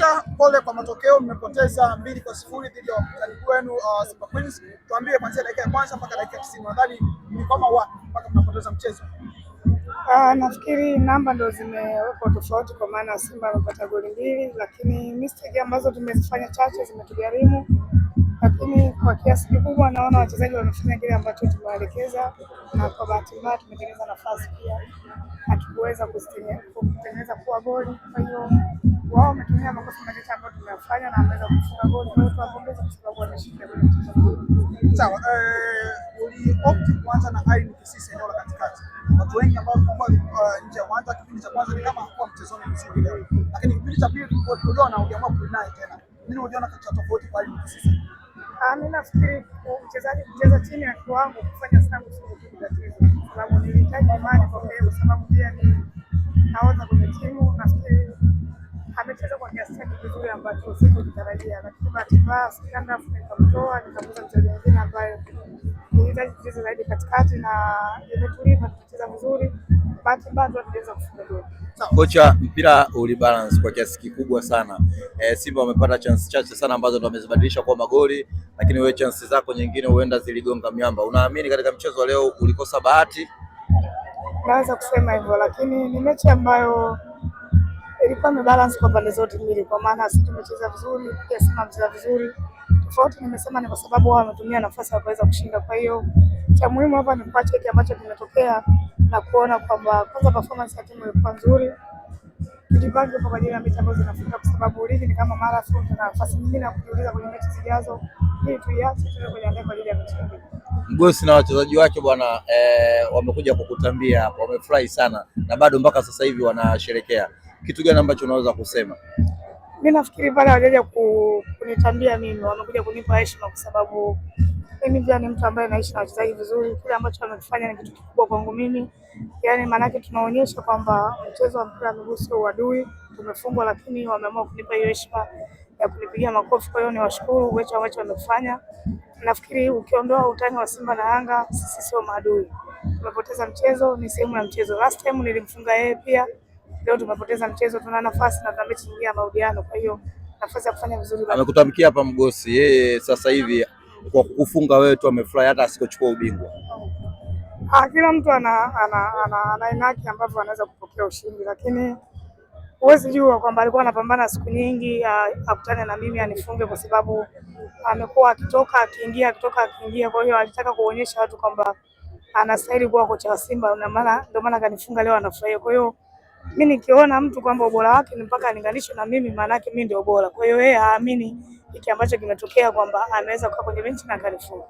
Kocha, pole kwa matokeo, mmepoteza 2-0 dhidi ya wapinzani wenu Simba Queens. Tuambie kuanzia dakika ya kwanza mpaka dakika 90 nadhani ni kama wapi mpaka mnapoteza mchezo? Nafikiri namba ndo zimewekwa tofauti kwa maana Simba amepata goli 2, lakini mistake ambazo tumezifanya chache zimetugharimu, lakini kwa kiasi kikubwa naona wachezaji wamefanya kile ambacho tumewaelekeza, na kwa bahati mbaya tumetengeneza nafasi pia hatukuweza kutengeneza kuwa goli. Kwa hiyo wao wametumia makosa machache ambayo tumeyafanya na wameweza kufunga goli. Kwa hiyo tuwapongeze kwa sababu wameshinda goli. Sawa, uliopt kuanza na Irene Kisise eneo la katikati. Watu wengi ambao walikuwa nje ya uwanja kipindi cha kwanza ni kama hakuwa mchezoni mzuri leo, lakini kipindi cha pili tuliona uliamua kuinai tena. Nini uliona katika tofauti kwa Irene Kisise? Mimi nafikiri mchezaji kucheza chini ya kiwango kufanya sana sio tatizo, kwa sababu nilihitaji imani kwa yeye, kwa sababu pia ni naona kwenye timu. Nafikiri amecheza kwa kiasi kizuri ambacho sikutarajia, lakini bahati mbaya sikanda nikamtoa nikamuza mchezaji mwingine ambaye nilihitaji kucheza zaidi katikati na imetulipa kucheza vizuri. Bahati mbaya tuliweza kufunga goli. Kocha, mpira ulibalance kwa kiasi kikubwa sana. Simba wamepata chance chache sana ambazo ndo wamezibadilisha kwa magoli, lakini wewe chance zako nyingine huenda ziligonga miamba. Unaamini katika mchezo wa leo ulikosa bahati? Naweza kusema hivyo, lakini ni mechi ambayo ilikuwa imebalance kwa pande zote mbili, kwa maana sisi tumecheza vizuri, pia Simba amecheza vizuri. Tofauti nimesema ni kwa sababu wao wametumia nafasi ya kuweza kushinda. Kwa hiyo cha muhimu hapa ni kuacha kile ambacho kimetokea na kuona kwamba kwanza performance ya timu ilikuwa nzuri. Tujipange kwa ajili ya mechi ambazo zinafuata, kwa sababu ligi ni kama marathon na nafasi nyingine ya kujiuliza kwenye mechi zijazo ili tuiache tuwe kwenye ndani kwa ajili ya mechi nyingine. Mgosi na wachezaji wake bwana wamekuja kukutambia hapa, wamefurahi sana na bado mpaka sasa hivi wanasherekea. Kitu gani ambacho unaweza kusema? Mimi nafikiri pale hawajaja kunitambia mimi, wamekuja kunipa heshima, kwa sababu mimi pia ni mtu ambaye naishi na wachezaji vizuri. Kile ambacho wamefanya ni kitu kikubwa kwangu mimi, yaani maana yake tunaonyesha kwamba mchezo wa mpira wa miguu sio uadui. Tumefungwa lakini wameamua kunipa hiyo heshima ya kunipigia makofi. Kwa hiyo ni washukuru wecho ambacho wamefanya. Nafikiri ukiondoa utani wa Simba na Yanga, sisi sio maadui. Tumepoteza mchezo, ni sehemu ya mchezo. Last time nilimfunga yeye pia. Leo tumepoteza mchezo, tuna nafasi na tuna mechi nyingine ya marudiano, kwa hiyo nafasi ya kufanya vizuri. Amekutamkia hapa Mgosi, yeye sasa hivi kwa kukufunga wewe tu amefurahi hata asikochukua ubingwa. Kila mtu ana aina yake ambavyo anaweza kupokea ushindi, lakini huwezi jua kwamba alikuwa anapambana siku nyingi akutane na mimi anifunge, kwa sababu amekuwa akitoka akiingia. Kwa hiyo alitaka kuonyesha watu kwamba anastahili kuwa kocha wa Simba, na maana ndio maana kanifunga leo, anafurahia. Kwa hiyo mimi nikiona mtu kwamba ubora wake ni mpaka alinganishwe na mimi, maana yake mimi ndio bora. Kwa hiyo yeye haamini hiki ambacho kimetokea kwamba anaweza kukaa kwenye benchi na akanifunga.